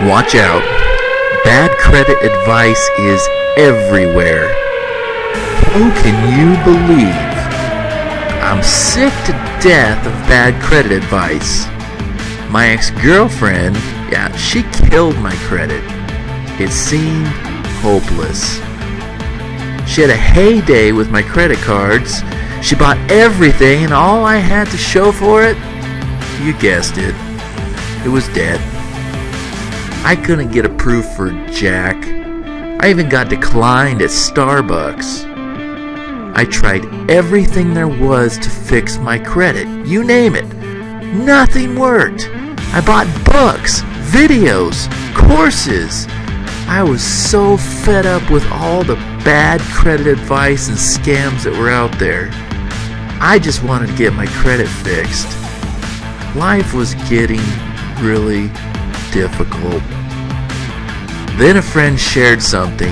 Watch out. Bad credit advice is everywhere. Who can you believe? I'm sick to death of bad credit advice. My ex-girlfriend, she killed my credit. It seemed hopeless. She had a heyday with my credit cards. She bought everything, and all I had to show for it, you guessed it, it was debt. I couldn't get approved for jack. I even got declined at Starbucks. I tried everything there was to fix my credit. You name it. Nothing worked. I bought books, videos, courses. I was so fed up with all the bad credit advice and scams that were out there. I just wanted to get my credit fixed. Life was getting really difficult. Then a friend shared something,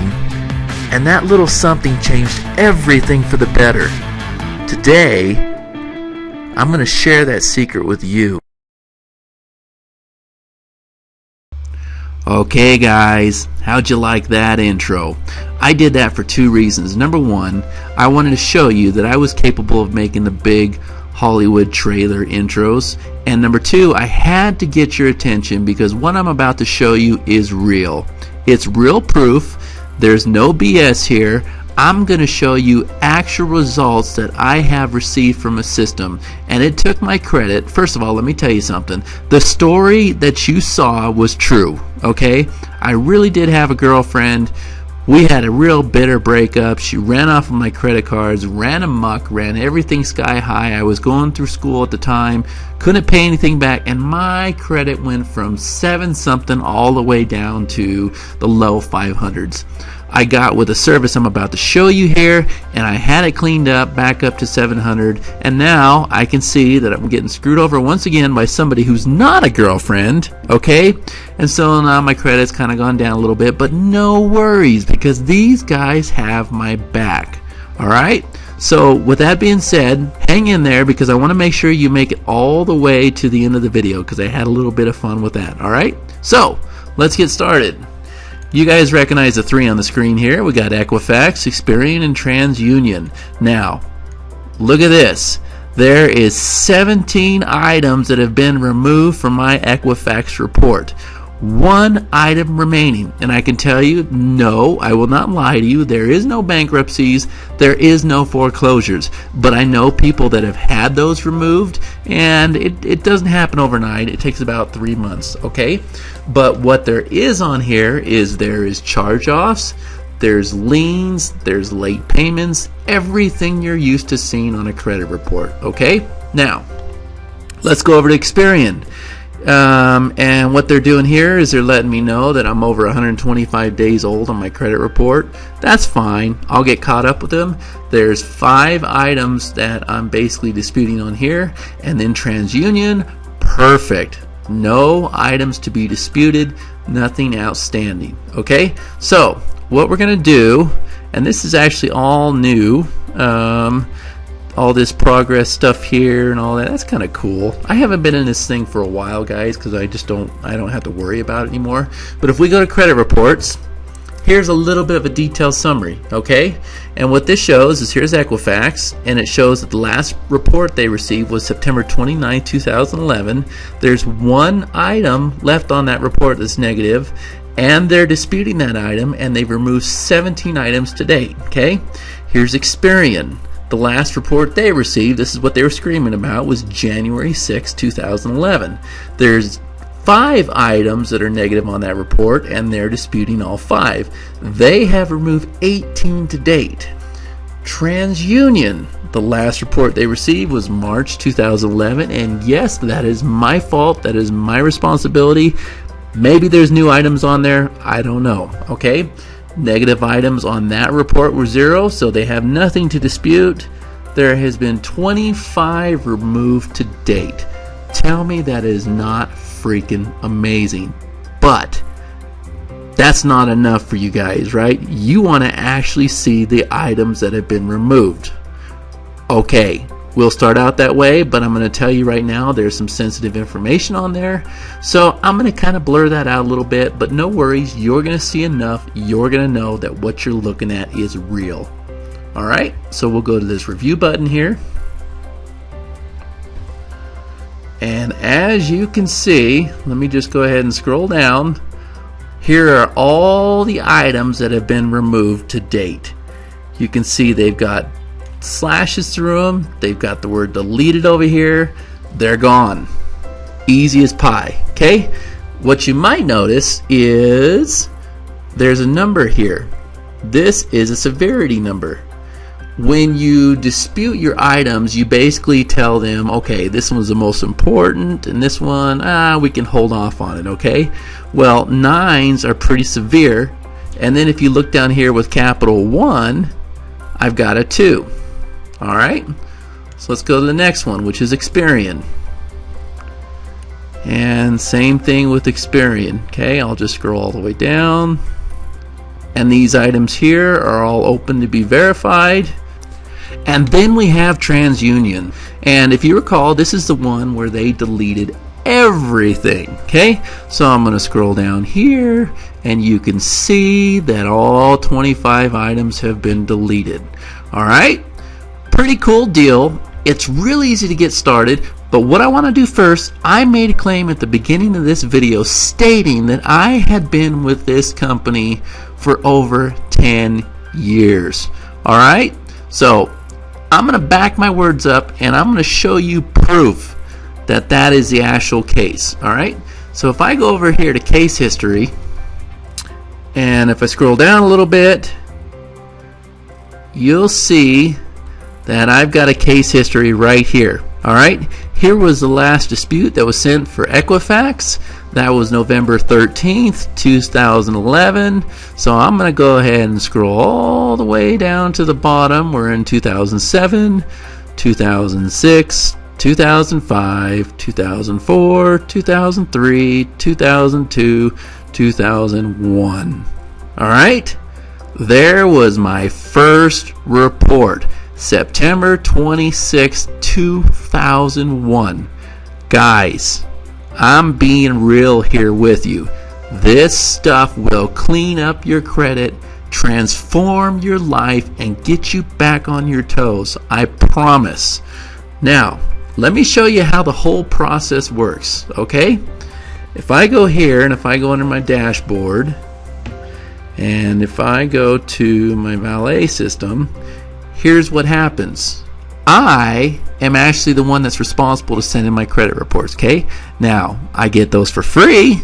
and that little something changed everything for the better. Today, I'm going to share that secret with you. Okay guys, how'd you like that intro? I did that for two reasons. Number one, I wanted to show you that I was capable of making the big Hollywood trailer intros. And number two, I had to get your attention because what I'm about to show you is real. It's real proof. There's no BS here. I'm going to show you actual results that I have received from a system, and it took my credit. First of all, let me tell you something. The story that you saw was true, okay? I really did have a girlfriend. We had a real bitter breakup. She ran off of my credit cards, ran amok, ran everything sky high. I was going through school at the time, couldn't pay anything back, and my credit went from 7-something all the way down to the low 500s. I got with a service I'm about to show you here, and I had it cleaned up back up to 700, and now I can see that I'm getting screwed over once again by somebody who's not a girlfriend, okay? And so now my credit's kind of gone down a little bit, but no worries because these guys have my back, alright? So with that being said, hang in there because I want to make sure you make it all the way to the end of the video because I had a little bit of fun with that, alright? So, let's get started. You guys recognize the three on the screen here. We got Equifax, Experian, and TransUnion. Now, look at this. There is 17 items that have been removed from my Equifax report. One item remaining, and I can tell you, no, I will not lie to you, there is no bankruptcies, there is no foreclosures, but I know people that have had those removed, and it doesn't happen overnight. It takes about 3 months, okay? But what there is on here is there is charge-offs, there's liens, there's late payments, everything you're used to seeing on a credit report, okay? Now, let's go over to Experian. And what they're doing here is they're letting me know that I'm over 125 days old on my credit report. That's fine. I'll get caught up with them. There's 5 items that I'm basically disputing on here. And then TransUnion, perfect. No items to be disputed, nothing outstanding. Okay? So, what we're going to do, and this is actually all new, all this progress stuff here and all that, that's kind of cool. I haven't been in this thing for a while, guys, because I don't have to worry about it anymore. But if we go to credit reports, here's a little bit of a detailed summary, okay? And what this shows is here's Equifax, and it shows that the last report they received was September 29, 2011. There's one item left on that report that's negative, and they're disputing that item, and they've removed 17 items to date, okay? Here's Experian. The last report they received, this is what they were screaming about, was January 6, 2011. There's 5 items that are negative on that report, and they're disputing all 5. They have removed 18 to date. TransUnion, the last report they received was March 2011, and yes, that is my fault. That is my responsibility. Maybe there's new items on there. I don't know. Okay? Negative items on that report were 0, so they have nothing to dispute. There has been 25 removed to date. Tell me that is not freaking amazing. But that's not enough for you guys, right? You want to actually see the items that have been removed. Okay, will start out that way, but I'm going to tell you right now there's some sensitive information on there. So I'm going to kind of blur that out a little bit, but no worries, you're going to see enough. You're going to know that what you're looking at is real. All right, so we'll go to this review button here. And as you can see, let me just go ahead and scroll down. Here are all the items that have been removed to date. You can see they've got slashes through them. They've got the word deleted over here. They're gone. Easy as pie. Okay? What you might notice is there's a number here. This is a severity number. When you dispute your items, you basically tell them, okay, this one's the most important, and this one, we can hold off on it, okay? Well, 9s are pretty severe, and then if you look down here with capital 1, I've got a 2. All right, so let's go to the next one, which is Experian. And same thing with Experian. Okay, I'll just scroll all the way down. And these items here are all open to be verified. And then we have TransUnion. And if you recall, this is the one where they deleted everything. Okay, so I'm going to scroll down here, and you can see that all 25 items have been deleted. All right. Pretty cool deal. It's really easy to get started, but what I want to do first, I made a claim at the beginning of this video stating that I had been with this company for over 10 years. Alright, so I'm going to back my words up and I'm going to show you proof that that is the actual case. Alright, so if I go over here to case history, and if I scroll down a little bit, you'll see that I've got a case history right here. Alright, here was the last dispute that was sent for Equifax. That was November 13th, 2011. So I'm going to go ahead and scroll all the way down to the bottom. We're in 2007, 2006, 2005, 2004, 2003, 2002, 2001. Alright, there was my first report. September 26, 2001. Guys, I'm being real here with you. This stuff will clean up your credit, transform your life, and get you back on your toes. I promise. Now, let me show you how the whole process works, okay? If I go here and if I go under my dashboard, and if I go to my valet system, here's what happens. I am actually the one that's responsible to send in my credit reports, okay? Now, I get those for free.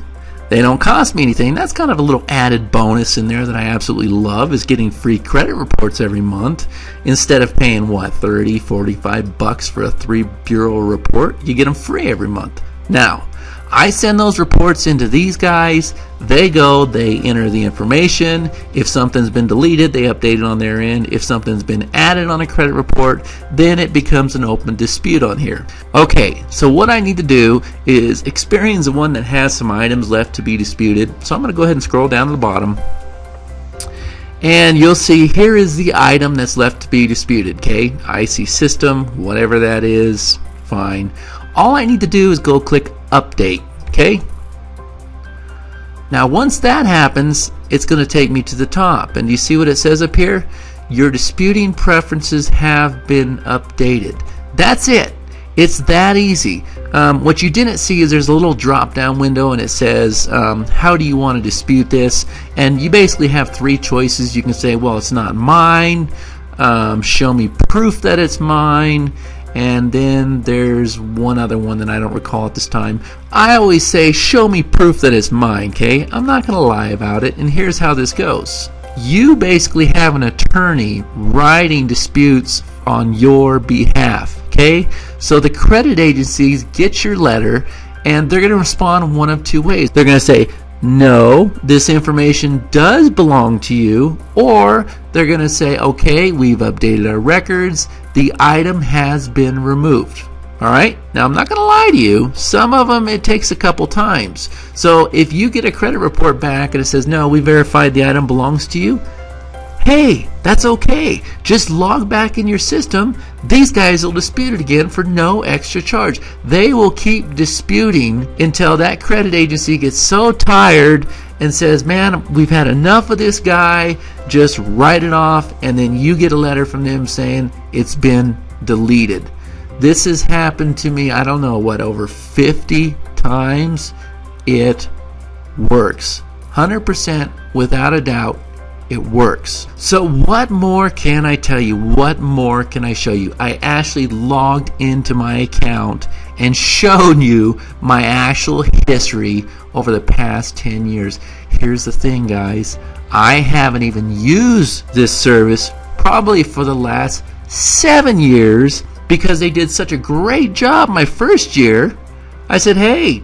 They don't cost me anything. That's kind of a little added bonus in there that I absolutely love, is getting free credit reports every month. Instead of paying, what, 30, 45 bucks for a 3-bureau report, you get them free every month. Now, I send those reports into these guys. They go, they enter the information. If something's been deleted, they update it on their end. If something's been added on a credit report, then it becomes an open dispute on here. Okay, so what I need to do is Experian's the one that has some items left to be disputed. So I'm going to go ahead and scroll down to the bottom. And you'll see here is the item that's left to be disputed, okay? IC system, whatever that is, fine. All I need to do is go click update, okay? Now once that happens, it's going to take me to the top, and you see what it says up here? Your disputing preferences have been updated. That's it. It's that easy. What you didn't see is there's a little drop down window and it says how do you want to dispute this, and you basically have 3 choices. You can say, well, it's not mine, show me proof that it's mine, and then there's one other one that I don't recall at this time. I always say show me proof that it's mine, okay? I'm not going to lie about it, and here's how this goes. You basically have an attorney writing disputes on your behalf, okay? So the credit agencies get your letter, and they're going to respond one of 2 ways. They're going to say, no, this information does belong to you, or they're going to say, okay, we've updated our records, the item has been removed. Alright, now I'm not going to lie to you, some of them it takes a couple times. So if you get a credit report back and it says, no, we verified the item belongs to you, hey, that's okay. Just log back in your system. These guys will dispute it again for no extra charge. They will keep disputing until that credit agency gets so tired and says, man, we've had enough of this guy, just write it off, and then you get a letter from them saying it's been deleted. This has happened to me, I don't know what, over 50 times. It works. 100% without a doubt, it works. So what more can I tell you? What more can I show you? I actually logged into my account and showed you my actual history over the past 10 years. Here's the thing, guys. I haven't even used this service probably for the last 7 years because they did such a great job my first year. I said, hey,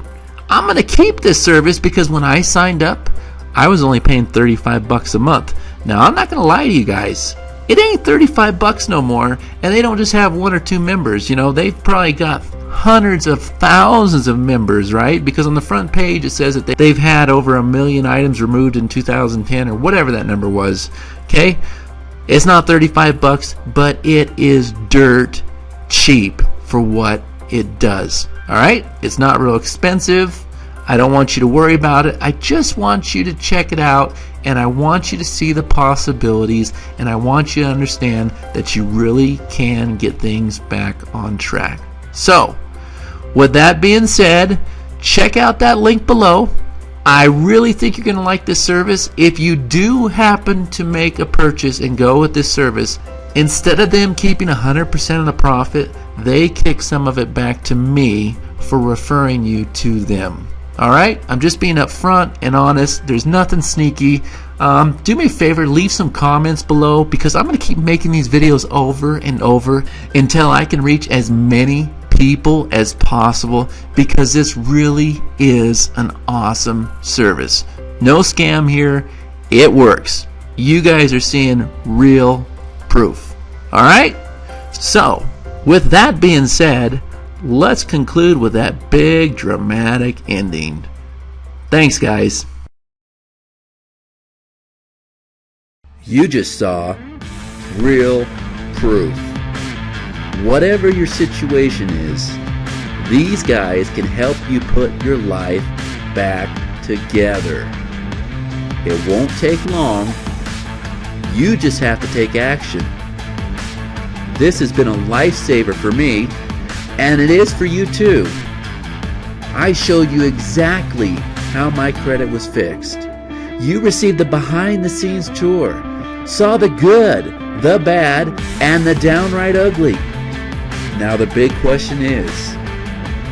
I'm going to keep this service because when I signed up, I was only paying $35 a month. Now, I'm not going to lie to you guys. It ain't $35 no more, and they don't just have 1 or 2 members. You know, they've probably got hundreds of thousands of members, right? Because on the front page it says that they've had over 1 million items removed in 2010 or whatever that number was. Okay? It's not $35, but it is dirt cheap for what it does. All right? It's not real expensive. I don't want you to worry about it. I just want you to check it out, and I want you to see the possibilities, and I want you to understand that you really can get things back on track. So, with that being said, check out that link below. I really think you're going to like this service. If you do happen to make a purchase and go with this service, instead of them keeping 100% of the profit, they kick some of it back to me for referring you to them. Alright, I'm just being upfront and honest. There's nothing sneaky. Do me a favor, leave some comments below because I'm going to keep making these videos over and over until I can reach as many people as possible because this really is an awesome service. No scam here. It works. You guys are seeing real proof. Alright? So, with that being said, let's conclude with that big dramatic ending. Thanks, guys. You just saw real proof. Whatever your situation is, these guys can help you put your life back together. It won't take long. You just have to take action. This has been a lifesaver for me, and it is for you too. I showed you exactly how my credit was fixed. You received the behind-the-scenes tour, saw the good, the bad, and the downright ugly. Now the big question is,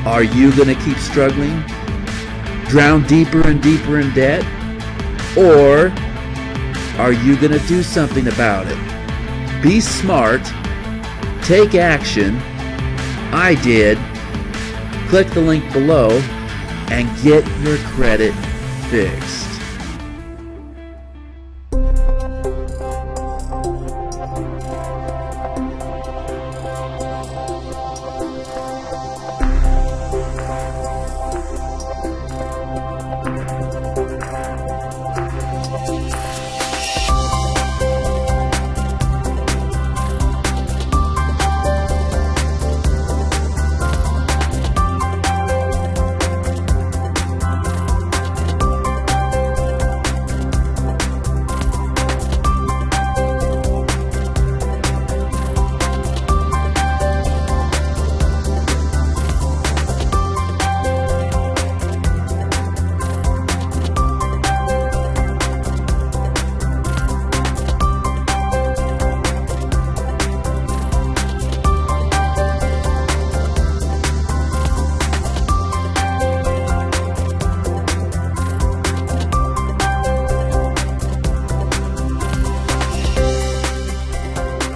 are you going to keep struggling? Drown deeper and deeper in debt? Or are you going to do something about it? Be smart, take action. I did. Click the link below and get your credit fixed.